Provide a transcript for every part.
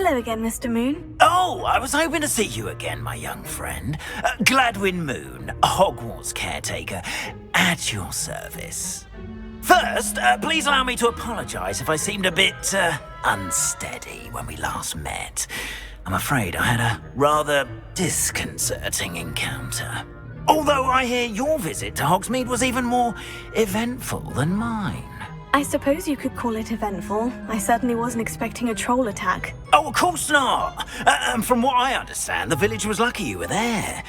Hello again, Mr. Moon. Oh, I was hoping to see you again, my young friend. Gladwin Moon, Hogwarts caretaker, at your service. First, please allow me to apologise if I seemed a bit, unsteady when we last met. I'm afraid I had a rather disconcerting encounter. Although I hear your visit to Hogsmeade was even more eventful than mine. I suppose you could call it eventful. I certainly wasn't expecting a troll attack. Oh, of course not. And from what I understand, the village was lucky you were there.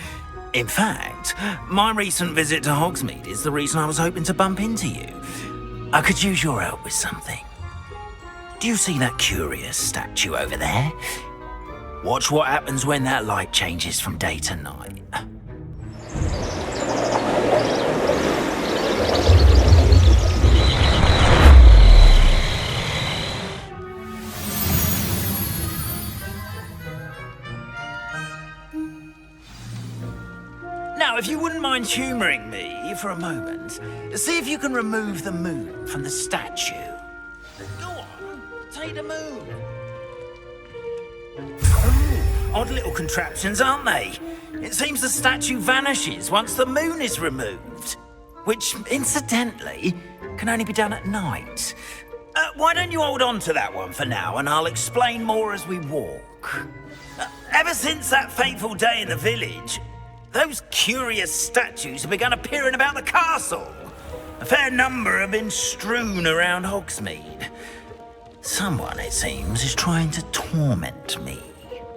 In fact, my recent visit to Hogsmeade is the reason I was hoping to bump into you. I could use your help with something. Do you see that curious statue over there? Watch what happens when that light changes from day to night. Now, if you wouldn't mind humouring me for a moment, see if you can remove the moon from the statue. Go on, take the moon. Oh, odd little contraptions, aren't they? It seems the statue vanishes once the moon is removed, which, incidentally, can only be done at night. Why don't you hold on to that one for now, and I'll explain more as we walk. Ever since that fateful day in the village, those curious statues have begun appearing about the castle. A fair number have been strewn around Hogsmeade. Someone, it seems, is trying to torment me.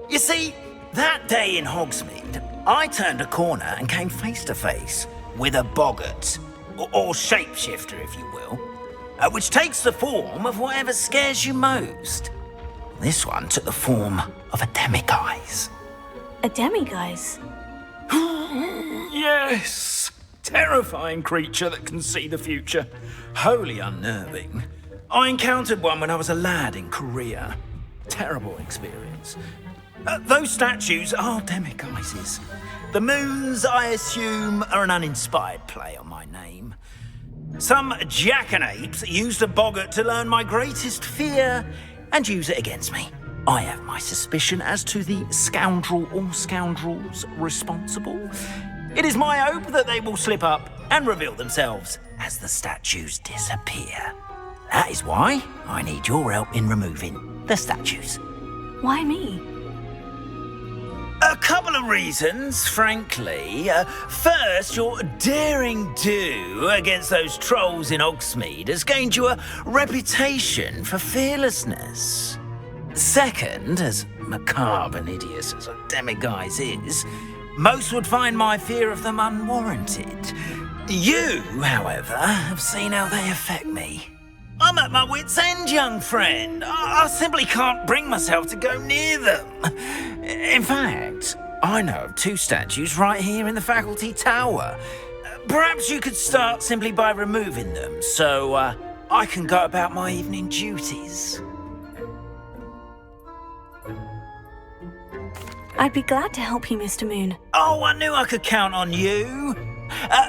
You see, that day in Hogsmeade, I turned a corner and came face to face with a boggart, or shapeshifter, if you will, which takes the form of whatever scares you most. This one took the form of a demiguise. A demiguise? Yes! Terrifying creature that can see the future. Wholly unnerving. I encountered one when I was a lad in Korea. Terrible experience. Those statues are demiguises. The moons, I assume, are an uninspired play on my name. Some jackanapes used a boggart to learn my greatest fear and use it against me. I have my suspicion as to the scoundrel or scoundrels responsible. It is my hope that they will slip up and reveal themselves as the statues disappear. That is why I need your help in removing the statues. Why me? A couple of reasons, frankly. First, your daring do against those trolls in Hogsmeade has gained you a reputation for fearlessness. Second, as macabre and hideous as a demiguise is, most would find my fear of them unwarranted. You, however, have seen how they affect me. I'm at my wit's end, young friend. I simply can't bring myself to go near them. In fact, I know of two statues right here in the faculty tower. Perhaps you could start simply by removing them, so I can go about my evening duties. I'd be glad to help you, Mr. Moon. Oh, I knew I could count on you.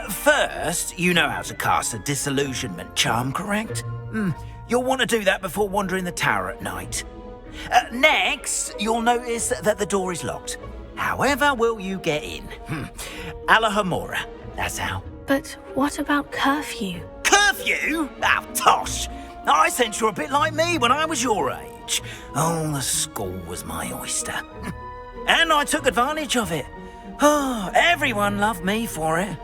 First, you know how to cast a disillusionment charm, correct? You'll want to do that before wandering the tower at night. Next, you'll notice that the door is locked. However will you get in? Alahomora, that's how. But what about curfew? Curfew? Oh, tosh. I sense you're a bit like me when I was your age. Oh, the school was my oyster. And I took advantage of it. Oh, everyone loved me for it.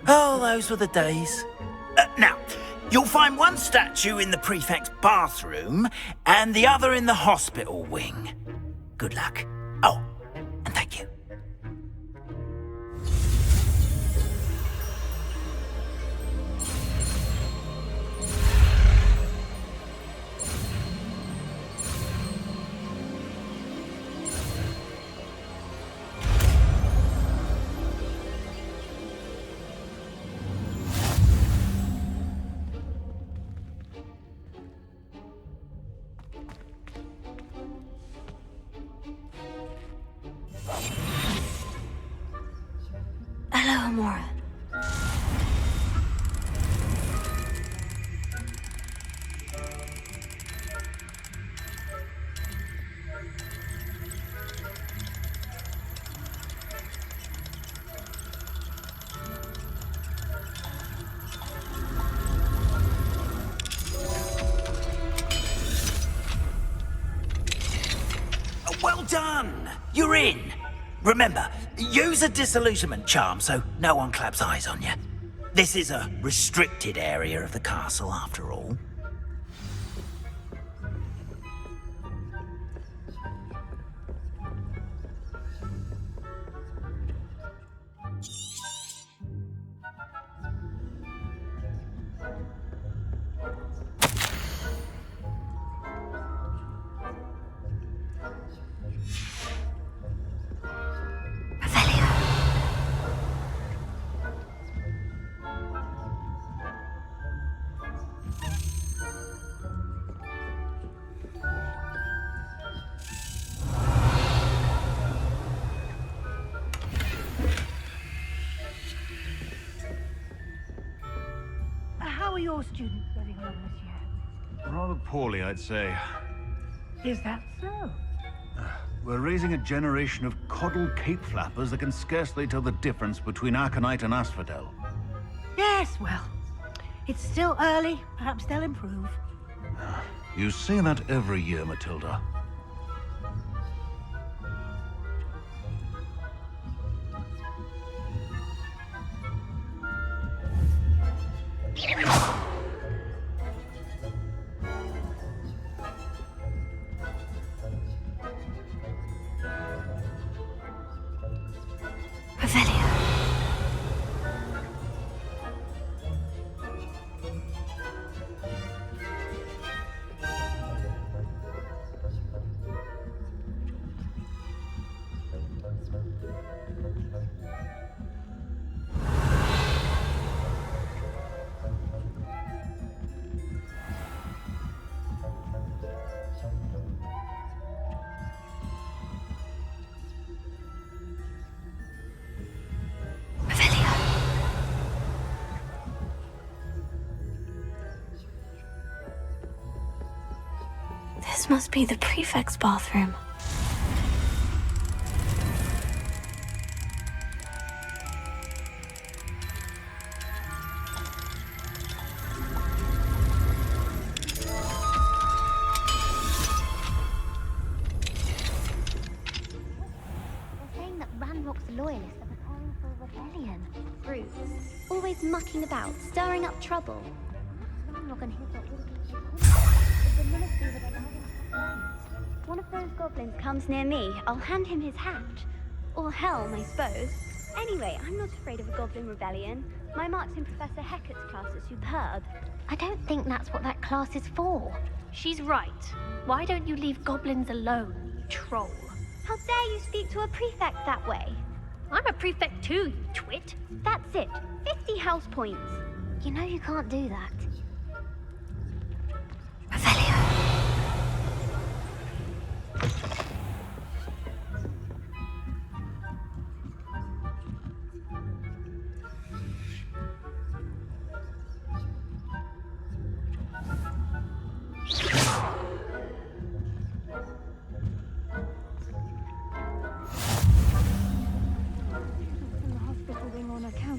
Oh, those were the days. Now, you'll find one statue in the prefect's bathroom and the other in the hospital wing. Good luck. Oh, and thank you. Alahomora. in. Remember, use a disillusionment charm so no one claps eyes on you. This is a restricted area of the castle, after all. How are your students getting on this year? Rather poorly, I'd say. Is that so? We're raising a generation of coddled cape flappers that can scarcely tell the difference between aconite and asphodel. Yes, well, it's still early. Perhaps they'll improve. You say that every year, Matilda. This must be the prefect's bathroom. Saying that Ranrock's loyalists are preparing for a rebellion. Brutes. Always mucking about, stirring up trouble. Ranrock and his lot wouldn't be so if the ministry would allow them to have one of those goblins comes near me, I'll hand him his hat. Or helm, I suppose. Anyway, I'm not afraid of a goblin rebellion. My marks in Professor Hecat's class are superb. I don't think that's what that class is for. She's right. Why don't you leave goblins alone, you troll? How dare you speak to a prefect that way? I'm a prefect too, you twit. That's it. 50 house points. You know you can't do that.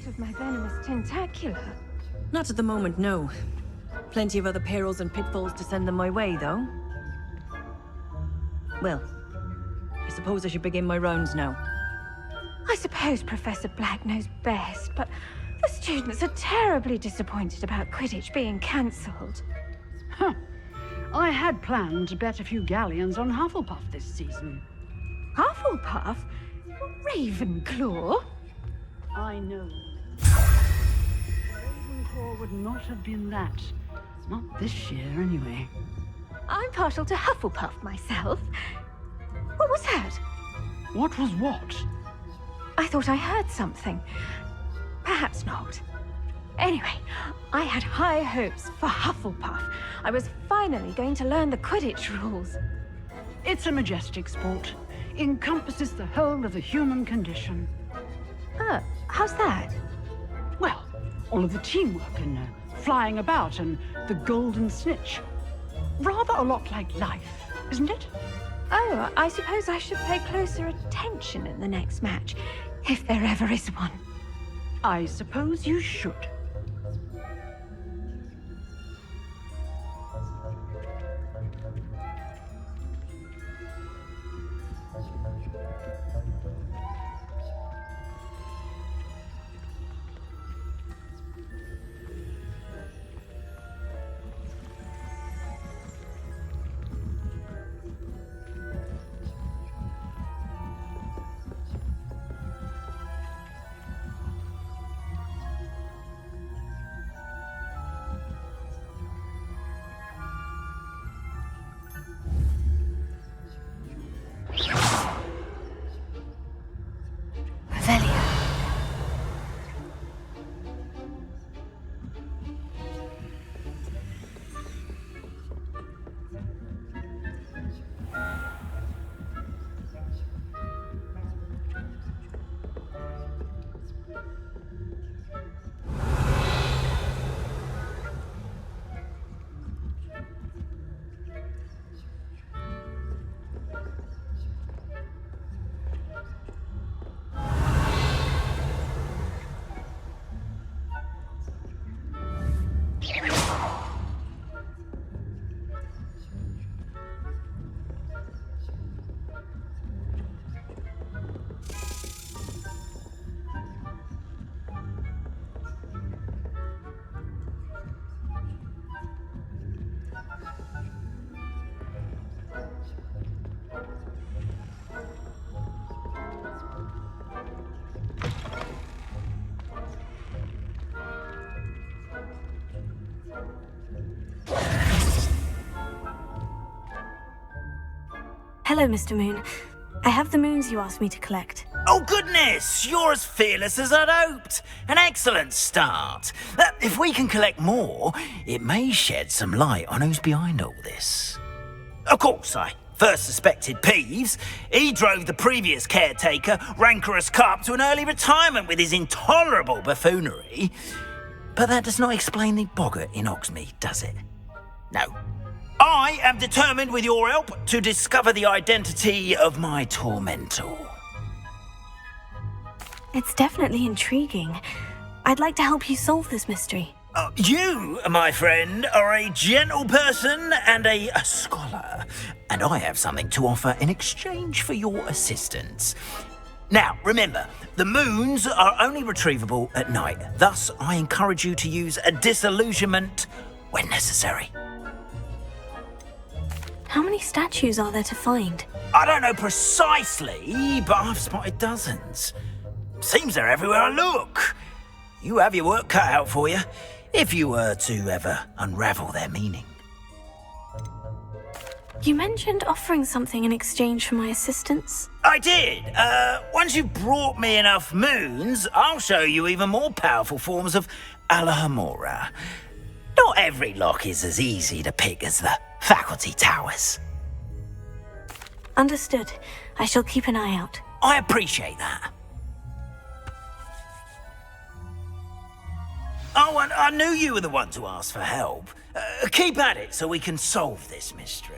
Of my venomous tentacular. Not at the moment, no. Plenty of other perils and pitfalls to send them my way, though. Well, I suppose I should begin my rounds now. I suppose Professor Black knows best, but the students are terribly disappointed about Quidditch being cancelled. Huh. I had planned to bet a few galleons on Hufflepuff this season. Hufflepuff? Ravenclaw? I know. Ravenclaw would not have been that. Not this year, anyway. I'm partial to Hufflepuff myself. What was that? What was what? I thought I heard something. Perhaps not. Anyway, I had high hopes for Hufflepuff. I was finally going to learn the Quidditch rules. It's a majestic sport. Encompasses the whole of the human condition. How's that? Well, all of the teamwork and flying about and the golden snitch. Rather a lot like life, isn't it? Oh, I suppose I should pay closer attention in the next match, if there ever is one. I suppose you should. Hello, Mr. Moon. I have the moons you asked me to collect. Oh, goodness! You're as fearless as I'd hoped. An excellent start. If we can collect more, it may shed some light on who's behind all this. Of course, I first suspected Peeves. He drove the previous caretaker, rancorous Carp, to an early retirement with his intolerable buffoonery. But that does not explain the boggart in Hogsmeade, does it? No. I am determined, with your help, to discover the identity of my tormentor. It's definitely intriguing. I'd like to help you solve this mystery. You, my friend, are a gentle person and a scholar, and I have something to offer in exchange for your assistance. Now, remember, the moons are only retrievable at night. Thus, I encourage you to use a disillusionment when necessary. How many statues are there to find? I don't know precisely, but I've spotted dozens. Seems they're everywhere I look. You have your work cut out for you, if you were to ever unravel their meaning. You mentioned offering something in exchange for my assistance. I did. Once you've brought me enough moons, I'll show you even more powerful forms of Alohomora. Not every lock is as easy to pick as the faculty towers. Understood. I shall keep an eye out. I appreciate that. Oh, and I knew you were the one to ask for help. Keep at it so we can solve this mystery.